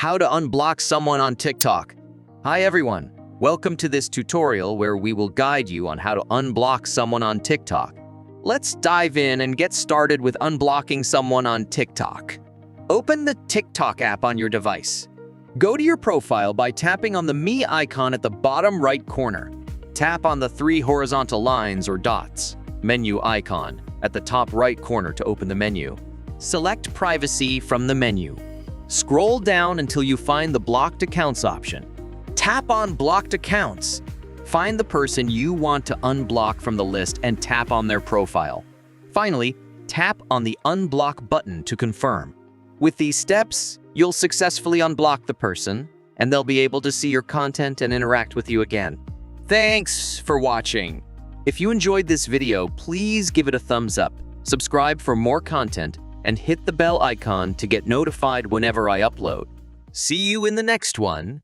How to unblock someone on TikTok. Hi everyone, welcome to this tutorial where we will guide you on how to unblock someone on TikTok. Let's dive in and get started with unblocking someone on TikTok. Open the TikTok app on your device. Go to your profile by tapping on the Me icon at the bottom right corner. Tap on the 3 horizontal lines or dots, menu icon, at the top right corner to open the menu. Select Privacy from the menu. Scroll down until you find the Blocked Accounts option. Tap on Blocked Accounts. Find the person you want to unblock from the list and tap on their profile. Finally, tap on the Unblock button to confirm. With these steps, you'll successfully unblock the person, and they'll be able to see your content and interact with you again. Thanks for watching. If you enjoyed this video, please give it a thumbs up, subscribe for more content, and hit the bell icon to get notified whenever I upload. See you in the next one.